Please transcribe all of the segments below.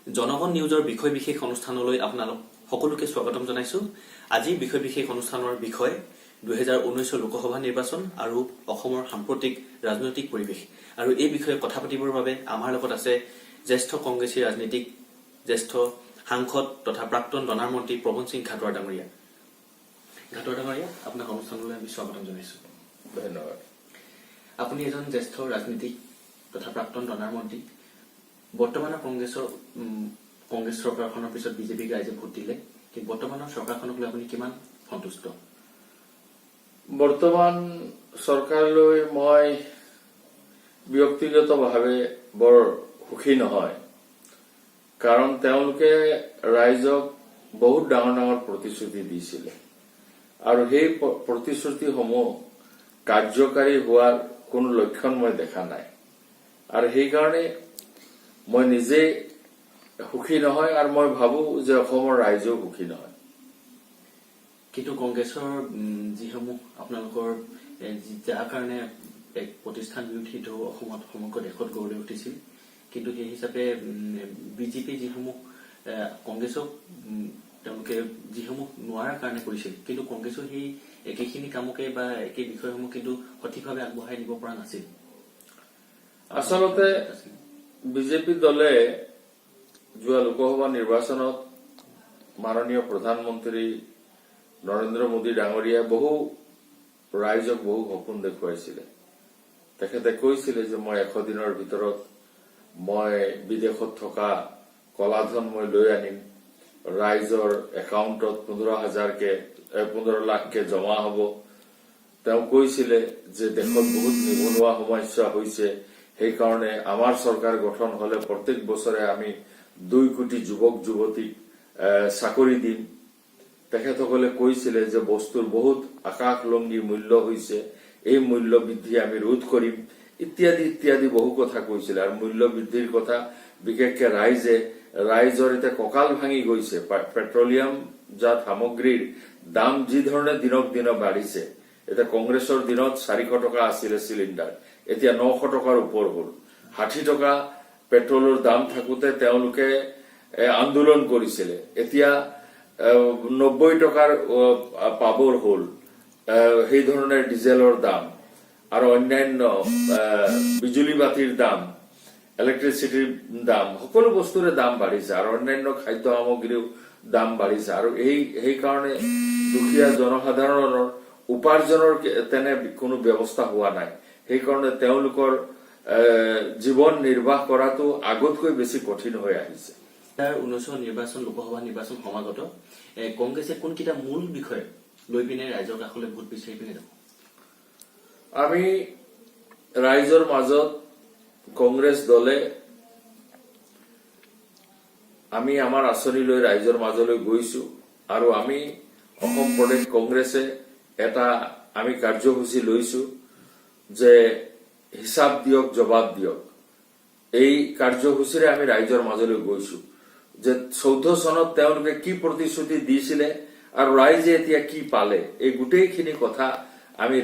জনগণ নিউজৰ বিষয় বিশেষ অনুষ্ঠানলৈ আপোনালোক সকলোকে স্বাগতম জনাইছো। আজি বিষয় বিশেষ অনুষ্ঠানৰ বিষয় 2019 লোকসভা নিৰ্বাচন আৰু অসমৰ সাম্প্ৰতিক ৰাজনৈতিক পৰিৱেশ। আৰু এই বিষয়ে কথা পাতিবৰ বাবে আমাৰ লগত আছে জ্যেষ্ঠ কংগ্ৰেছী ৰাজনীতিক জ্যেষ্ঠ সাংসদ তথা প্ৰাক্তন ডনাৰ মন্ত্ৰী প্ৰবন সিং ঘাটোৱাৰ ডাঙৰীয়া। ঘাটোৱাৰ ডাঙৰীয়া, আপোনাক অনুষ্ঠানলৈ আমি স্বাগতম জনাইছো। ধন্যবাদ। আপুনি এজন জ্যেষ্ঠ ৰাজনীতিক তথা প্ৰাক্তন ডনাৰ মন্ত্ৰী। বৰ্তমানৰ কংগ্ৰেছ চৰকাৰখনৰ পিছত বিজেপিক ৰাইজে ভোট দিলে, কিন্তু বৰ্তমানৰ চৰকাৰখনক লৈ আপুনি কিমান সন্তুষ্ট? বৰ্তমান চৰকাৰলৈ মই ব্যক্তিগতভাৱে বৰ সুখী নহয়, কাৰণ তেওঁলোকে ৰাইজক বহুত ডাঙৰ ডাঙৰ প্ৰতিশ্ৰুতি দিছিলে আৰু সেই প্ৰতিশ্ৰুতিসমূহ কাৰ্যকাৰী হোৱাৰ কোনো লক্ষণ মই দেখা নাই। আৰু সেইকাৰণে মই নিজে সুখী নহয় আৰু মই ভাবো যে অসমৰ ৰাইজেও সুখী নহয়। কিন্তু কংগ্ৰেছৰ যিসমূহ আপোনালোকৰ যাৰ কাৰণে এক প্ৰতিষ্ঠান বিৰোধী ঢৌ অসমত সমগ্ৰ দেশত গঢ় লৈ উঠিছিল, কিন্তু সেই হিচাপে বিজেপি যিসমূহ কংগ্ৰেছক তেওঁলোকে যিসমূহ নোৱাৰাৰ কাৰণে কৰিছিল, কিন্তু কংগ্ৰেছৰ সেই একেখিনি কামকে বা একে বিষয়সমূহ কিন্তু সঠিকভাৱে আগবঢ়াই নিব পৰা নাছিল। আচলতে বিজেপি দলে যোৱা লোকসভা নিৰ্বাচনত মাননীয় প্ৰধানমন্ত্ৰী নৰেন্দ্ৰ মোদী ডাঙৰীয়াই ৰাইজক বহু সপোন দেখুৱাইছিলে। তেখেতে কৈছিলে যে মই 100 দিনৰ ভিতৰত মই বিদেশত থকা কলাধন মই লৈ আনিম, ৰাইজৰ একাউণ্টত 15 লাখকে জমা হব। তেওঁ কৈছিলে যে দেশত বহুত নিবনুৱা সমস্যা হৈছে, সেইকাৰণে আমাৰ চৰকাৰ গঠন হলে প্ৰত্যেক বছৰে আমি 2 কোটি যুৱক যুৱতীক চাকৰি দিম। তেখেতসকলে কৈছিলে যে বস্তুৰ বহুত আকাশলংঘী মূল্য হৈছে, এই মূল্য বৃদ্ধি আমি ৰোধ কৰিম, ইত্যাদি ইত্যাদি বহু কথা কৈছিলে। আৰু মূল্য বৃদ্ধিৰ কথা বিশেষকে ৰাইজৰ এতিয়া কঁকাল ভাঙি গৈছে। পেট্ৰলিয়াম জাত সামগ্ৰীৰ দাম যি ধৰণে দিনক দিন বাঢ়িছে, এতিয়া কংগ্ৰেছৰ দিনত 400 টকা আছিলে চিলিণ্ডাৰ, এতিয়া 900 টকাৰ ওপৰ হল। 60 টকা পেট্ৰলৰ দাম থাকোতে তেওঁলোকে আন্দোলন কৰিছিলে, এতিয়া 90 টকাৰ পাবৰ হল। সেই ধৰণে ডিজেলৰ দাম আৰু অন্যান্য বিজুলী বাতিৰ দাম, ইলেক্ট্ৰিচিটিৰ দাম, সকলো বস্তুৰে দাম বাঢ়িছে আৰু অন্যান্য খাদ্য সামগ্ৰীও দাম বাঢ়িছে। আৰু সেইকাৰণে দুখীয়া জনসাধাৰণৰ উপাৰ্জনৰ তেনে কোনো ব্যৱস্থা হোৱা নাই। সেইকাৰণে তেওঁলোকৰ জীৱন নিৰ্বাহ কৰাটো আগতকৈ বেছি কঠিন হৈ আহিছে। 2019 নিৰ্বাচন লোকসভা নিৰ্বাচন সমাগত কংগ্ৰেছে কোনকেইটা মূল বিষয় লৈ পিনে ৰাইজৰ কাষলৈ ভোট বিচাৰি পিনে যাব? আমি ৰাইজৰ মাজত কংগ্ৰেছ দলে আমি আমাৰ আঁচনি লৈ ৰাইজৰ মাজলৈ গৈছো আৰু আমি অসম প্ৰদেশ কংগ্ৰেছে এটা আমি কাৰ্যসূচী লৈছো যে হিচাপ দিয়ক, জবাব দিয়ক। এই কাৰ্যসূচীৰে আমি ৰাইজৰ মাজলৈ গৈছো যে 14 চনত তেওঁলোকে কি প্ৰতিশ্ৰুতি দিছিলে আৰু ৰাইজে এতিয়া কি পালে, এই গোটেইখিনি কথা আমি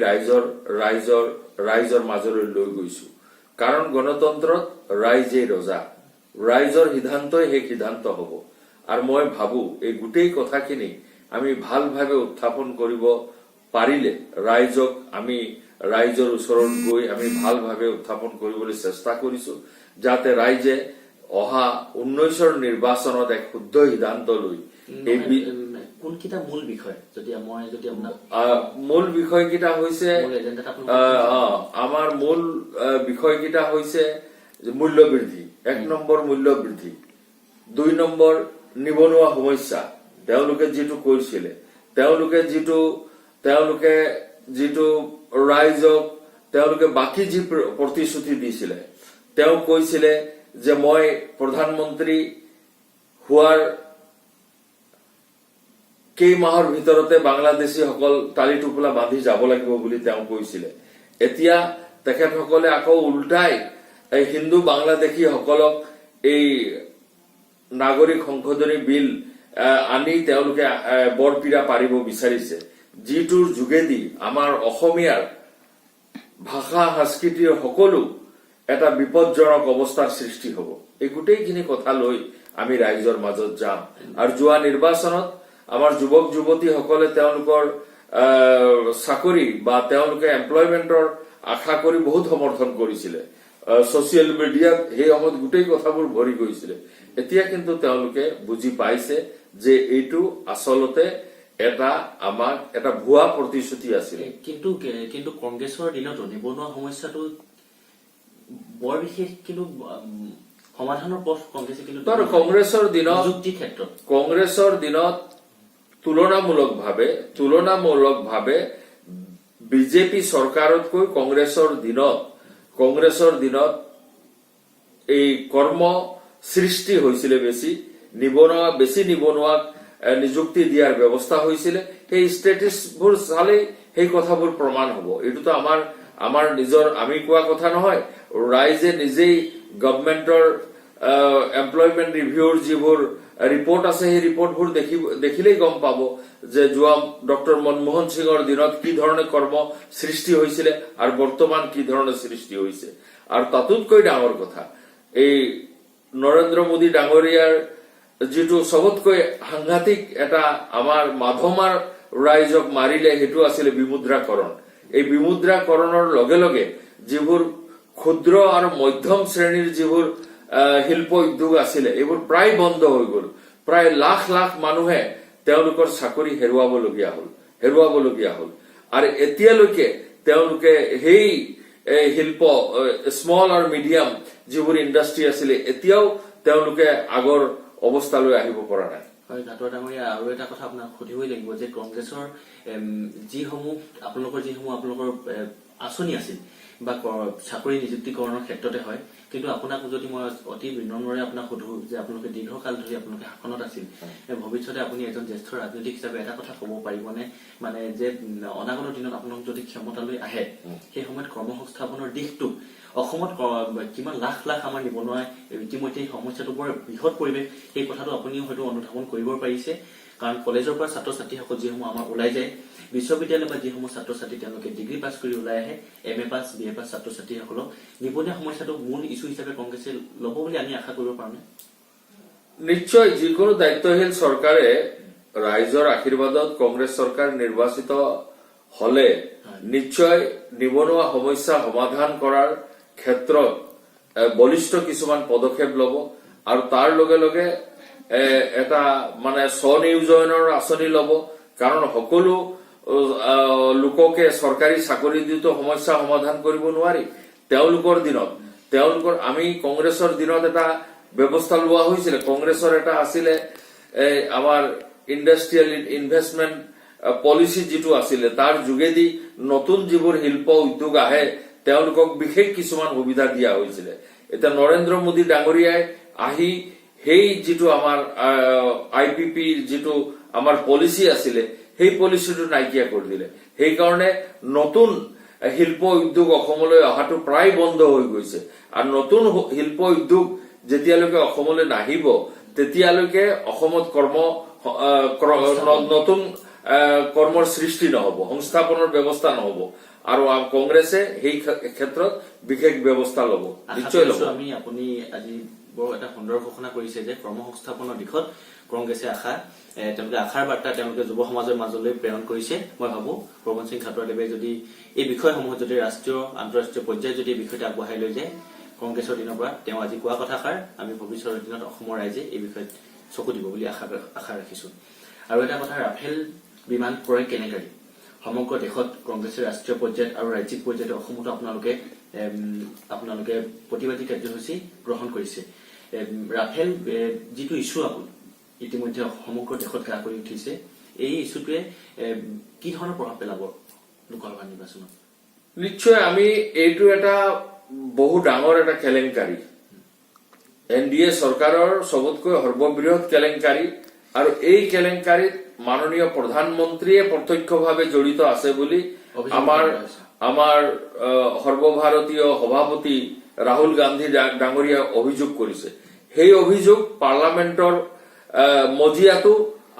ৰাইজৰ মাজলৈ লৈ গৈছো। কাৰণ গণতন্ত্ৰত ৰাইজেই ৰজা, ৰাইজৰ সিদ্ধান্তই সেই সিদ্ধান্ত হব। আৰু মই ভাবো এই গোটেই কথাখিনি আমি ভালভাৱে উত্থাপন কৰিব পাৰিলে ৰাইজৰ ওচৰত গৈ আমি ভালভাৱে উত্থাপন কৰিবলৈ চেষ্টা কৰিছো, যাতে ৰাইজে অহা 19ৰ নিৰ্বাচনত এক শুদ্ধ সিদ্ধান্ত লৈ কোনকেইটা মূল বিষয় মূল বিষয়কেইটা হৈছে আমাৰ মূল বিষয়কেইটা হৈছে মূল্য বৃদ্ধি। 1 নম্বৰ মূল্য বৃদ্ধি, 2 নম্বৰ নিবনুৱা সমস্যা। তেওঁলোকে যিটো কৈছিলে, তেওঁলোকে যিটো ৰাইজক তেওঁলোকে বাকী যি প্ৰতিশ্ৰুতি দিছিলে, তেওঁ কৈছিলে যে মই প্ৰধানমন্ত্ৰী হোৱাৰ কেইমাহৰ ভিতৰতে বাংলাদেশীসকল টালি টোপোলা বান্ধি যাব লাগিব বুলি তেওঁ কৈছিলে। এতিয়া তেখেতসকলে আকৌ উল্টাই এই হিন্দু বাংলাদেশীসকলক এই নাগৰিক সংশোধনী বিল আনি তেওঁলোকে বৰপীৰা পাৰিব বিচাৰিছে, যিটোৰ যোগেদি আমাৰ অসমীয়াৰ ভাষা সংস্কৃতিৰ সকলো এটা বিপদজনক অৱস্থাৰ সৃষ্টি হব। এই গোটেইখিনি কথা লৈ আমি ৰাইজৰ মাজত যাম আৰু যোৱা নিৰ্বাচনত আমাৰ যুৱক যুৱতীসকলে তেওঁলোকৰ চাকৰি বা তেওঁলোকে এমপ্লয়মেন্টৰ আশা কৰি বহুত সমৰ্থন কৰিছিলে ছচিয়েল মিডিয়াত সেই সময়ত গোটেই কথাবোৰ ভৰি গৈছিলে এতিয়া কিন্তু তেওঁলোকে বুজি পাইছে যে এইটো আচলতে আমাক এটা ভুৱা প্ৰতিশ্ৰুতি আছিল কিন্তু কংগ্ৰেছৰ দিনতো নিবনুৱা সমস্যাটো বৰ বিশেষ কিন্তু সমাধানৰ পথ কংগ্ৰেছে কিন্তু কংগ্ৰেছৰ দিনত তুলনামূলকভাৱে বিজেপি চৰকাৰতকৈ কংগ্ৰেছৰ দিনত এই কৰ্ম সৃষ্টি হৈছিলে বেছি নিবনুৱাক নিযুক্তি দিয়াৰ ব্যৱস্থা হৈছিলে সেই ষ্টেটিষ্টিকবোৰ চালেই সেই কথাবোৰ প্ৰমাণ হ'ব এইটোতো আমাৰ নিজৰ আমি কোৱা কথা নহয় ৰাইজে নিজেই গভৰ্ণমেন্টৰ এমপ্লয়মেন্ট ৰিভিউৰ যিবোৰ ৰিপৰ্ট আছে সেই ৰিপৰ্টবোৰ দেখিলেই গম পাব যে যোৱা ডক্টৰ মনমোহন সিঙৰ দিনত কি ধৰণে কৰ্ম সৃষ্টি হৈছিলে আৰু বৰ্তমান কি ধৰণে সৃষ্টি হৈছে আৰু তাতোতকৈ ডাঙৰ কথা এই নৰেন্দ্ৰ মোদী ডাঙৰীয়াৰ যিটো সবতকৈ সাংঘাতিক এটা আমাৰ মাধমাৰ ৰাইজক মাৰিলে সেইটো আছিলে বিমুদ্ৰাকৰণ এই বিমুদ্ৰাকৰণৰ লগে লগে যিবোৰ ক্ষুদ্ৰ আৰু মধ্যম শ্ৰেণীৰ যিবোৰ শিল্প উদ্যোগ আছিলে এইবোৰ প্ৰায় বন্ধ হৈ গল প্ৰায় লাখ লাখ মানুহে তেওঁলোকৰ চাকৰি হেৰুৱাবলগীয়া হল আৰু এতিয়ালৈকে তেওঁলোকে সেই শিল্প স্মল আৰু মিডিয়াম যিবোৰ ইণ্ডাষ্ট্ৰী আছিলে এতিয়াও তেওঁলোকে আগৰ অৱস্থালৈ আহিব পৰা নাই হয় ডাক্তৰ ডাঙৰীয়া আৰু এটা কথা আপোনাক সুধিবই লাগিব যে কংগ্ৰেছৰ যিসমূহ আপোনালোকৰ আঁচনি আছিল বা চাকৰি নিযুক্তিকৰণৰ ক্ষেত্ৰতে হয় কিন্তু আপোনাক যদি মই অতি বিনম্ৰৰে আপোনাক সুধো যে আপোনালোকে দীৰ্ঘকাল ধৰি আপোনালোকে শাসনত আছিল ভৱিষ্যতে আপুনি এজন জ্যেষ্ঠ ৰাজনৈতিক হিচাপে এটা কথা ক'ব পাৰিবনে মানে যে অনাগত দিনত আপোনালোক যদি ক্ষমতালৈ আহে সেই সময়ত কৰ্মসংস্থাপনৰ দিশটো অসমত কিমান লাখ লাখ আমাৰ নিবনুৱাই ইতিমধ্যে সমস্যাটো বৰ বৃহৎ পৰিৱেশ সেই কথাটো আপুনিও হয়তো অনুধাৱন কৰিব পাৰিছে কাৰণ কলেজৰ পৰা ছাত্ৰ ছাত্ৰীসকল যিসমূহ আমাৰ ওলাই যায় বিশ্ববিদ্যালয় বা যিসমূহ ছাত্ৰ ছাত্ৰী তেওঁলোকে ডিগ্ৰী পাছ কৰি ওলাই আহে MA পাছ BA পাছ ছাত্ৰ ছাত্ৰীসকলক নিবনুৱা সমস্যাটো মূল ইছ্যু হিচাপে কংগ্ৰেছে ল'ব বুলি আমি আশা কৰিব পাৰোঁনে নিশ্চয় যিকোনো দায়িত্বশীল চৰকাৰে ৰাইজৰ আশীৰ্বাদত কংগ্ৰেছ চৰকাৰ নিৰ্বাচিত হলে নিশ্চয় নিবনুৱা সমস্যা সমাধান কৰাৰ ক্ষেত্ৰত বলিষ্ঠ কিছুমান পদক্ষেপ ল'ব আৰু তাৰ লগে লগে এটা মানে স্বনিয়োজনৰ আঁচনি ল'ব কাৰণ সকলো লোককে চৰকাৰী চাকৰি দিটো সমস্যা সমাধান কৰিব নোৱাৰি তেওঁলোকৰ আমি কংগ্ৰেছৰ দিনত এটা ব্যৱস্থা লোৱা হৈছিল কংগ্ৰেছৰ এটা আছিলে আমাৰ ইণ্ডাষ্ট্ৰিয়েল ইনভেষ্টমেন্ট পলিচি যিটো আছিলে তাৰ যোগেদি নতুন যিবোৰ শিল্প উদ্যোগ আহে তেওঁলোকক বিশেষ কিছুমান সুবিধা দিয়া হৈছিলে এতিয়া নৰেন্দ্ৰ মোদী ডাঙৰীয়াই আহি সেই যিটো আমাৰ IPP যিটো আমাৰ পলিচি আছিলে সেই পলিচিটো নাইকিয়া কৰি দিলে সেইকাৰণে নতুন শিল্প উদ্যোগ অসমলৈ অহাটো প্ৰায় বন্ধ হৈ গৈছে আৰু নতুন শিল্প উদ্যোগ যেতিয়ালৈকে অসমলৈ নাহিব তেতিয়ালৈকে অসমত নতুন কৰ্মৰ সৃষ্টি নহব সংস্থাপনৰ ব্যৱস্থা নহব আৰু কংগ্ৰেছে সেই ক্ষেত্ৰত বিশেষ ব্যৱস্থা ল'ব নিশ্চয় ল'ব আমি আপুনি আজি বৰ এটা সুন্দৰ ঘোষণা কৰিছে যে কৰ্মসংস্থাপনৰ দিশত কংগ্ৰেছে তেওঁলোকে আশাৰ বাৰ্তা তেওঁলোকে যুৱ সমাজৰ মাজলৈ প্ৰেৰণ কৰিছে মই ভাবো প্ৰবন সিং খাটুৱাদেৱে যদি এই বিষয়সমূহ যদি ৰাষ্ট্ৰীয় আন্তঃৰাষ্ট্ৰীয় পৰ্যায়ত যদি এই বিষয়টো আগবঢ়াই লৈ যায় কংগ্ৰেছৰ দিনৰ পৰা তেওঁ আজি কোৱা কথাষাৰ আমি ভৱিষ্যতৰ দিনত অসমৰ ৰাইজে এই বিষয়ত চকু দিব বুলি আশা ৰাখিছো আৰু এটা কথা ৰাফেল বিমান ক্ৰয় কেনেকাৰী সমগ্ৰ দেশত কংগ্ৰেছৰ ৰাষ্ট্ৰীয় পৰ্যায়ত আৰু ৰাজ্যিক পৰ্যায়ত অসমতো আপোনালোকে প্ৰতিবাদী কাৰ্যসূচী গ্ৰহণ কৰিছে ৰাফেল যিটো ইছ্যু ইতিমধ্যে সমগ্ৰ দেশত গা কৰি উঠিছে এই ইছ্যুটোৱে কি ধৰণৰ প্ৰভাৱ পেলাব লোকসভা নিৰ্বাচনত নিশ্চয় আমি এইটো এটা বহু ডাঙৰ এটা কেলেংকাৰী NDA চৰকাৰৰ সবতকৈ সৰ্ববৃহৎ কেলেংকাৰী আৰু এই কেলেংকাৰীত মাননীয় প্ৰধানমন্ত্ৰীয়ে প্ৰত্যক্ষভাৱে জড়িত আছে বুলি আমাৰ সৰ্বভাৰতীয় সভাপতি ৰাহুল গান্ধী ডাঙৰীয়া অভিযোগ কৰিছে সেই অভিযোগ পাৰ্লামেন্টৰ মজিয়াটো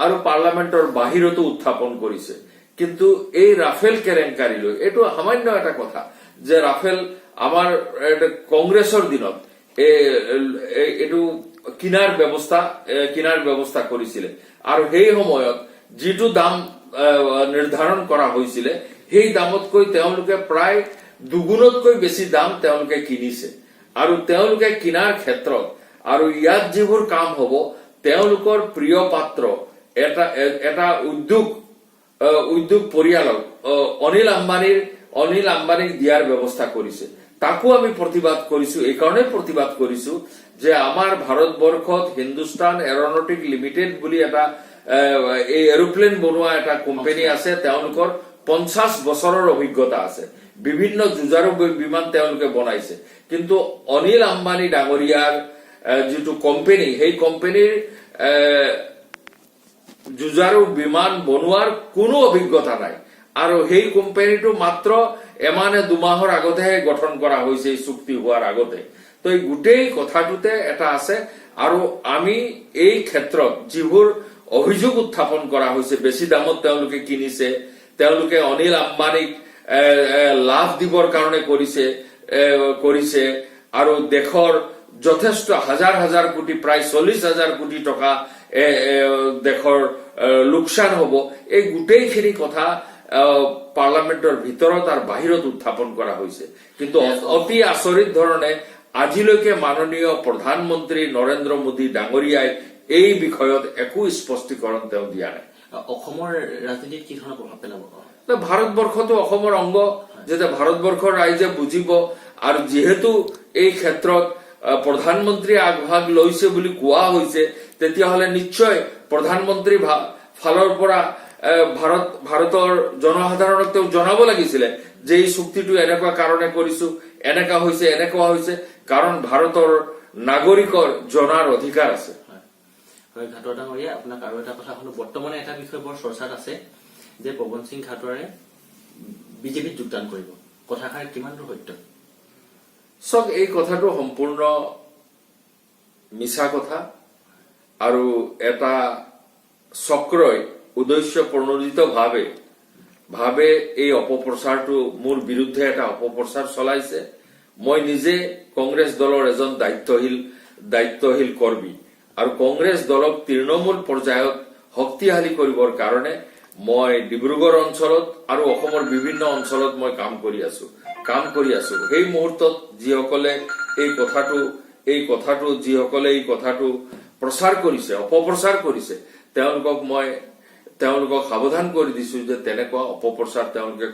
আৰু পাৰ্লামেন্টৰ বাহিৰতো উত্থাপন কৰিছে কিন্তু এই ৰাফেল কেলেংকাৰীলৈ এইটো সামান্য এটা কথা যে ৰাফেল আমাৰ কংগ্ৰেছৰ দিনত এইটো কিনাৰ ব্যৱস্থা কৰিছিলে আৰু সেই সময়ত যিটো দাম নিৰ্ধাৰণ কৰা হৈছিলে সেই দামতকৈ তেওঁলোকে প্ৰায় দুগুণতকৈ বেছি দাম তেওঁলোকে কিনিছে আৰু তেওঁলোকে কিনাৰ ক্ষেত্ৰত আৰু ইয়াত যিবোৰ কাম হ'ব তেওঁলোকৰ প্ৰিয় পাত্ৰ এটা উদ্যোগ পৰিয়ালক অনিল আম্বানীক দিয়াৰ ব্যৱস্থা কৰিছে তাকো আমি প্ৰতিবাদ কৰিছো এই কাৰণে প্ৰতিবাদ কৰিছো যে আমাৰ ভাৰতবৰ্ষত হিন্দুস্তান এৰোনটিক লিমিটেড বুলি এটা এই এৰোপ্লেন বনোৱা এটা কোম্পানী আছে তেওঁলোকৰ 50 বছৰৰ অভিজ্ঞতা আছে বিভিন্ন যুঁজাৰু বিমান তেওঁলোকে বনাইছে কিন্তু অনিল আম্বানী ডাঙৰীয়াৰ যিটো কোম্পানী সেই কোম্পানীৰ যুঁজাৰু বিমান বনোৱাৰ কোনো অভিজ্ঞতা নাই আৰু সেই কোম্পানীটো মাত্ৰ এমানে দুমাহৰ আগতেহে গঠন কৰা হৈছে এই চুক্তি হোৱাৰ আগতে তো এই গোটেই কথাটোতে এটা আছে আৰু আমি এই ক্ষেত্ৰত যিবোৰ অভিযোগ উত্থাপন কৰা হৈছে বেছি দামত তেওঁলোকে কিনিছে তেওঁলোকে অনিল আম্বানীক লাভ দিবৰ কাৰণে কৰিছে আৰু দেশৰ যথেষ্ট হাজাৰ কোটি প্ৰায় 40,000 কোটি টকা দেশৰ লোকচান হ'ব এই গোটেইখিনি কথা পাৰ্লামেন্টৰ ভিতৰত আৰু বাহিৰত উত্থাপন কৰা হৈছে কিন্তু অতি আচৰিত ধৰণে আজিলৈকে মাননীয় প্ৰধানমন্ত্ৰী নৰেন্দ্ৰ মোদী ডাঙৰীয়াই এই বিষয়ত একো স্পষ্টীকৰণ তেওঁ দিয়া নাই অসমৰ ৰাজনীতিত কি ধৰণৰ প্ৰভাৱ পেলাব ভাৰতবৰ্ষতো অসমৰ অংগ যেতিয়া ভাৰতবৰ্ষৰ ৰাইজে বুজিব আৰু যিহেতু এই ক্ষেত্ৰত প্ৰধানমন্ত্ৰী আগভাগ লৈছে বুলি কোৱা হৈছে তেতিয়াহলে নিশ্চয় প্ৰধানমন্ত্ৰী ফালৰ পৰা ভাৰতৰ জনসাধাৰণক তেওঁ জনাব লাগিছিলে যে এই চুক্তিটো এনেকুৱা কাৰণে কৰিছো এনেকুৱা হৈছে কাৰণ ভাৰতৰ নাগৰিকৰ জনাৰ অধিকাৰ আছে হয় ঘাটৰ ডাঙৰীয়া আপোনাক আৰু এটা কথা শুনো বৰ্তমানে এটা বিষয় বৰ চৰ্চাত আছে যে পৱন সিং ঘাটৰে বিজেপিত যোগদান কৰিব কথাষাৰ কিমান দূৰ সত্য সব এই কথাটো সম্পূৰ্ণ মিছা কথা আৰু এটা চক্ৰই উদ্দেশ্য প্ৰণোদিত ভাৱে এই অপপ্ৰচাৰটো মোৰ বিৰুদ্ধে এটা অপপ্ৰচাৰ চলাইছে মই নিজে কংগ্ৰেছ দলৰ এজন দায়িত্বশীল কৰ্মী আৰু কংগ্ৰেছ দলক তৃণমূল পৰ্যায়ত শক্তিশালী কৰিবৰ কাৰণে মই ডিব্ৰুগড় অঞ্চলত আৰু অসমৰ বিভিন্ন অঞ্চলত মই কাম কৰি আছো সেই মুহূৰ্তত যিসকলে এই কথাটো প্ৰচাৰ কৰিছে অপপ্ৰচাৰ কৰিছে তেওঁলোকক সাৱধান কৰি দিছো যে তেনেকুৱা অপপ্ৰচাৰ তেওঁলোকে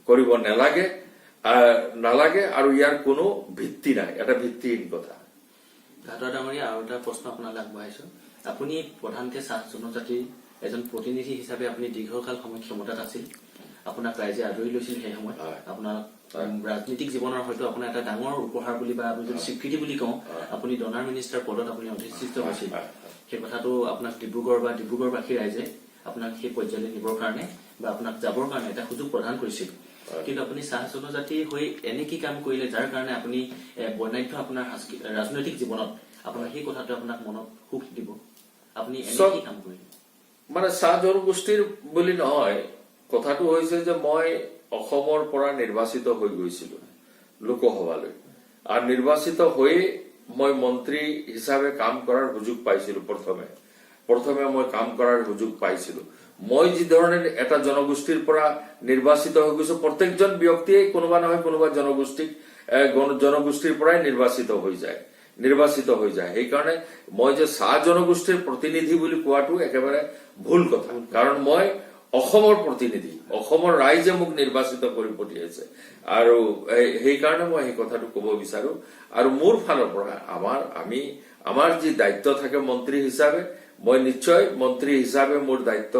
কৰিব নালাগে আৰু ইয়াৰ কোনো ভিত্তি নাই এটা ভিত্তিহীন কথা ঘাটৰ ডাঙৰীয়া আৰু এটা প্ৰশ্ন আপোনালৈ আগবঢ়াইছো আপুনি প্ৰধানকে চাহ জনজাতিৰ এজন প্ৰতিনিধি হিচাপে আপুনি দীৰ্ঘকাল সময় ক্ষমতাত আছিল আপোনাক ৰাইজে আদৰি লৈছিল সেই সময়ত আপোনাৰ ৰাজনৈতিক জীৱনৰ হয়তো আপোনাৰ এটা ডাঙৰ উপহাৰ বুলি বা আমি যদি স্বীকৃতি বুলি কওঁ আপুনি ডনাৰ মিনিষ্টাৰ পদত আপুনি অধিষ্ঠিত হৈছিল সেই কথাটো আপোনাক ডিব্ৰুগড়বাসী ৰাইজে আপোনাক সেই পৰ্যায়লৈ নিবৰ কাৰণে বা আপোনাক যাবৰ কাৰণে এটা সুযোগ প্ৰদান কৰিছিল কিন্তু আপুনি চাহ জনজাতি হৈ এনে কি কাম কৰিলে যাৰ কাৰণে আপুনি বৰ্ণাঢ্য আপোনাৰ ৰাজনৈতিক জীৱনত আপোনাৰ সেই কথাটো আপোনাক মনত সুখ দিব আপুনি এনে কি কাম কৰিলে মানে চাহ জনগোষ্ঠীৰ বুলি নহয় কথাটো হৈছে যে মই অসমৰ পৰা নিৰ্বাচিত হৈ গৈছিলো লোকসভালৈ আৰু নিৰ্বাচিত হৈ মই মন্ত্ৰী হিচাপে কাম কৰাৰ সুযোগ পাইছিলো প্ৰথমে মই কাম কৰাৰ সুযোগ পাইছিলো মই যি ধৰণে এটা জনগোষ্ঠীৰ পৰা নিৰ্বাচিত হৈ গৈছো প্ৰত্যেকজন ব্যক্তিয়ে কোনোবা নহয় কোনোবা জনগোষ্ঠীৰ পৰাই নিৰ্বাচিত হৈ যায় সেইকাৰণে মই যে চাহ জনগোষ্ঠীৰ প্ৰতিনিধি বুলি কোৱাটো একেবাৰে ভুল কথা কাৰণ মই অসমৰ প্ৰতিনিধি অসমৰ ৰাইজে মোক নিৰ্বাচিত কৰি পঠিয়াইছে আৰু সেইকাৰণে মই সেই কথাটো ক'ব বিচাৰো আৰু মোৰ ফালৰ পৰা আমাৰ যি দায়িত্ব থাকে মন্ত্ৰী হিচাপে মই নিশ্চয় মন্ত্ৰী হিচাপে মোৰ দায়িত্ব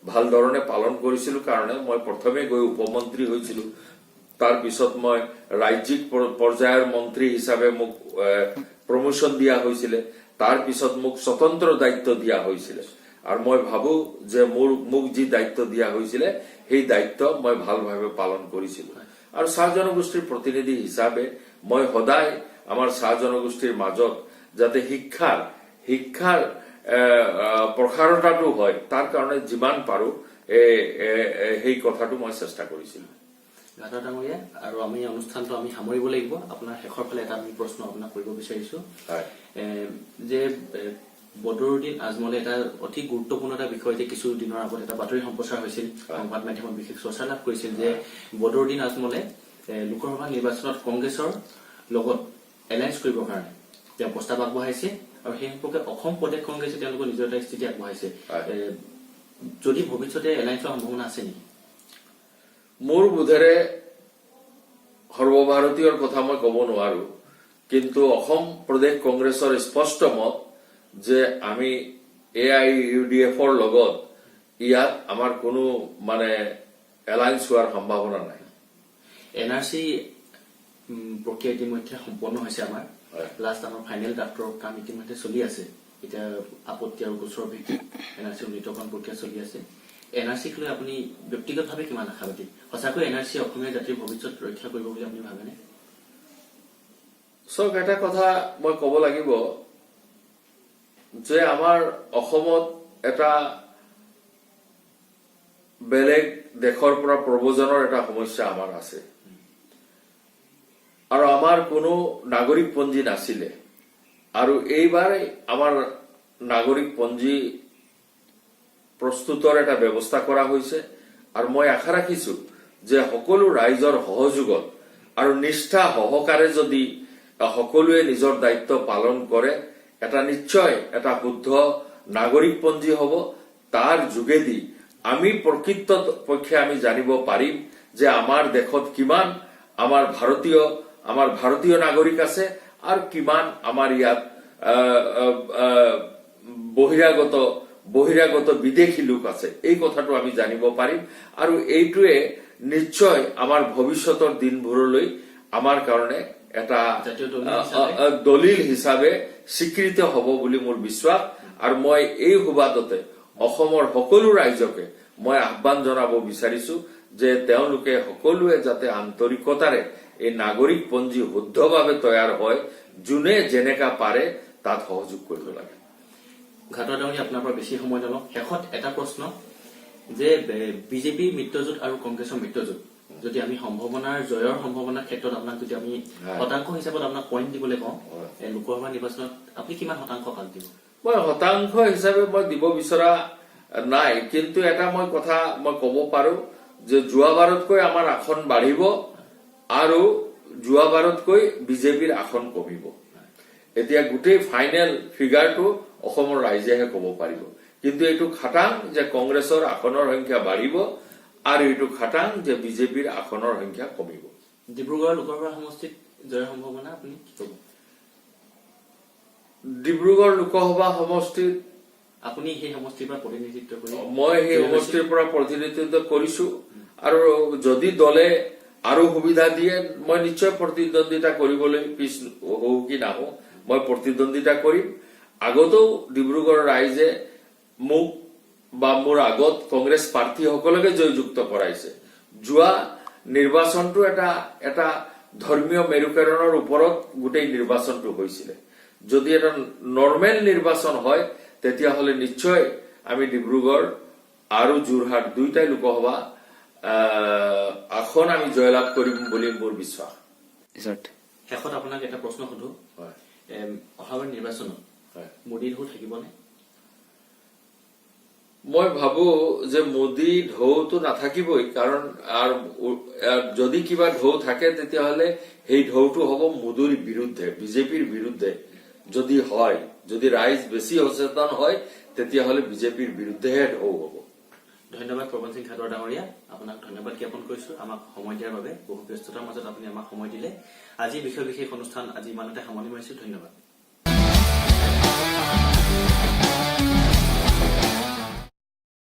ভাল ধৰণে পালন কৰিছিলো কাৰণে মই প্ৰথমে গৈ উপমন্ত্ৰী হৈছিলো তাৰ পিছত মই ৰাজ্যিক পৰ্যায়ৰ মন্ত্ৰী হিচাপে মোক প্ৰমোশন দিয়া হৈছিল তাৰ পিছত মোক স্বতন্ত্ৰ দায়িত্ব দিয়া হৈছিল আৰু মই ভাবো যে মোক যি দায়িত্ব দিয়া হৈছিল সেই দায়িত্ব মই ভালভাৱে পালন কৰিছিলো আৰু চাহ জনগোষ্ঠীৰ প্ৰতিনিধি হিচাপে মই সদায় আমাৰ চাহ জনগোষ্ঠীৰ মাজত যাতে শিক্ষাৰ প্ৰসাৰতাটো হয় তাৰ কাৰণে যিমান পাৰো সেই কথাটো মই চেষ্টা কৰিছিলো ঘাটা ডাঙৰীয়া আৰু আমি অনুষ্ঠানটো আমি সামৰিব লাগিব আপোনাৰ শেষৰ ফালে এটা আমি প্ৰশ্ন আপোনাক কৰিব বিচাৰিছো যে বদৰুদ্দিন আজমলে এটা অতি গুৰুত্বপূৰ্ণ এটা বিষয় যে কিছু দিনৰ আগত এটা বাতৰি সম্প্ৰচাৰ হৈছিল সংবাদ মাধ্যমত বিশেষ চৰ্চা লাভ কৰিছিল যে বদৰুদ্দিন আজমলে লোকসভা নিৰ্বাচনত কংগ্ৰেছৰ লগত এলায়েন্স কৰিবৰ কাৰণে তেওঁ প্ৰস্তাৱ আগবঢ়াইছে আৰু সেই সম্পৰ্কে অসম প্ৰদেশ কংগ্ৰেছে তেওঁলোকৰ নিজৰ এটা স্থিতি আগবঢ়াইছে যদি ভৱিষ্যতে এলায়েন্সৰ সম্ভাৱনা আছে নেকি মোৰ বোধেৰে সৰ্বভাৰতীয়ৰ কথা মই ক'ব নোৱাৰো কিন্তু অসম প্ৰদেশ কংগ্ৰেছৰ স্পষ্ট মত যে আমি AIUDFৰ লগত ইয়াত আমাৰ কোনো মানে এলায়েন্স হোৱাৰ সম্ভাৱনা নাই NRC প্ৰক্ৰিয়া ইতিমধ্যে সম্পন্ন হৈছে আমাৰ লাষ্ট আমাৰ ফাইনেল ড্ৰাফটৰ কাম ইতিমধ্যে চলি আছে এতিয়া আপত্তি আৰু গোচৰ ভিত্তিত NRC উন্নীতকৰণ প্ৰক্ৰিয়া চলি আছে NRC লৈ আপুনি ব্যক্তিগতভাৱে কিমান আশাবাদী সঁচাকৈ NRC অসমীয়া জাতিৰ ভৱিষ্যত ৰক্ষা কৰিব বুলি আপুনি ভাবেনে সব এটা কথা মই ক'ব লাগিব যে আমাৰ অসমত এটা বেলেগ দেশৰ পৰা প্ৰব্ৰজনৰ এটা সমস্যা আমাৰ আছে আৰু আমাৰ কোনো নাগৰিকপঞ্জী নাছিলে আৰু এইবাৰ আমাৰ নাগৰিকপঞ্জী প্ৰস্তুতৰ এটা ব্যৱস্থা কৰা হৈছে আৰু মই আশা ৰাখিছো যে সকলো ৰাইজৰ সহযোগত আৰু নিষ্ঠা সহকাৰে যদি সকলোৱে নিজৰ দায়িত্ব পালন কৰে এটা নিশ্চয় এটা শুদ্ধ নাগৰিকপঞ্জী হ'ব তাৰ যোগেদি আমি প্ৰকৃত পক্ষে আমি জানিব পাৰিম যে আমাৰ দেশত কিমান আমাৰ ভাৰতীয় নাগৰিক আছে আৰু কিমান আমাৰ ইয়াত বহিৰাগত বিদেশী লোক আছে এই কথাটো আমি জানিব পাৰিম আৰু এইটোৱে নিশ্চয় আমাৰ ভৱিষ্যতৰ দিনবোৰলৈ আমাৰ কাৰণে এটা দলিল হিচাপে স্বীকৃত হ'ব বুলি মোৰ বিশ্বাস আৰু মই এই সুবাদতে অসমৰ সকলো ৰাইজকে মই আহ্বান জনাব বিচাৰিছো যে তেওঁলোকে সকলোৱে যাতে আন্তৰিকতাৰে এই নাগৰিকপঞ্জী শুদ্ধভাৱে তৈয়াৰ হয় যোনে যেনেকা পাৰে তাত সহযোগ কৰিব লাগে ঘাটা ডাঙৰীয়া আপোনাৰ পৰা বেছি সময় নলওঁ শেষত এটা প্ৰশ্ন যে বিজেপি মিত্ৰজোঁট আৰু কংগ্ৰেছৰ মিত্ৰজোঁট যদি আমি জয়ৰ সম্ভাৱনাৰ ক্ষেত্ৰত আপোনাক যদি আমি শতাংশ হিচাপত আপোনাক পইণ্ট দিবলৈ কওঁ লোকসভা নিৰ্বাচনত আপুনি কিমান শতাংশ কাল দিব মই শতাংশ হিচাপে মই দিব বিচৰা নাই কিন্তু এটা মই কথা মই ক'ব পাৰো যে যোৱাবাৰতকৈ আমাৰ আসন বাঢ়িব আৰু যোৱাবাৰতকৈ বিজেপিৰ আসন কমিব এতিয়া গোটেই ফাইনেল ফিগাৰটো অসমৰ ৰাইজেহে ক'ব পাৰিব কিন্তু এইটো খাটাং যে কংগ্ৰেছৰ আসনৰ সংখ্যা বাঢ়িব আৰু এইটো খাটাং যে বিজেপিৰ আসনৰ সংখ্যা কমিব ডিব্ৰুগড় লোকসভা সমষ্টিত জয়ৰ সম্ভাৱনা আপুনি কি ক'ব ডিব্ৰুগড় লোকসভা সমষ্টিত আপুনি সেই সমষ্টিৰ পৰা প্ৰতিনিধিত্ব কৰি মই সেই সমষ্টিৰ পৰা প্ৰতিনিধিত্ব কৰিছো আৰু যদি দলে আৰু সুবিধা দিয়ে মই নিশ্চয় প্ৰতিদ্বন্দ্বিতা কৰিবলৈ পিছ হুকি নাহো মই প্ৰতিদ্বন্দ্বিতা কৰিম আগতেও ডিব্ৰুগড় ৰাইজে মোক বা মোৰ আগত কংগ্ৰেছ প্ৰাৰ্থীসকলকে জয়যুক্ত কৰাইছে যোৱা নিৰ্বাচনটো এটা ধৰ্মীয় মেৰুকৰণৰ ওপৰত গোটেই নিৰ্বাচনটো হৈছিলে যদি এটা নৰ্মেল নিৰ্বাচন হয় তেতিয়াহ'লে নিশ্চয় আমি ডিব্ৰুগড় আৰু যোৰহাট দুইটাই লোকসভা আসন আমি জয়লাভ কৰিম বুলি মোৰ বিশ্বাস শেষত আপোনাক এটা প্ৰশ্ন সুধো অহাবাৰ নিৰ্বাচনত মোদী ঢৌ থাকিবনে মই ভাবো যে মোদী ঢৌটো নাথাকিবই কাৰণ যদি কিবা ঢৌ থাকে তেতিয়াহ'লে সেই ঢৌটো হ'ব মোদীৰ বিৰুদ্ধে বিজেপিৰ বিৰুদ্ধে যদি ৰাইজ বেছি সচেতন হয় তেতিয়াহ'লে বিজেপিৰ বিৰুদ্ধেহে ঢৌ হ'ব ধন্যবাদ প্ৰবণ সিং খাদৰ ডাঙৰীয়া আপোনাক ধন্যবাদ জ্ঞাপন কৰিছো আমাক সময় দিয়াৰ বাবে বহু ব্যস্ততাৰ মাজত আপুনি আমাক সময় দিলে আজি বিষয় বিশেষ অনুষ্ঠান আজি ইমানতে সামৰণি মাৰিছো ধন্যবাদ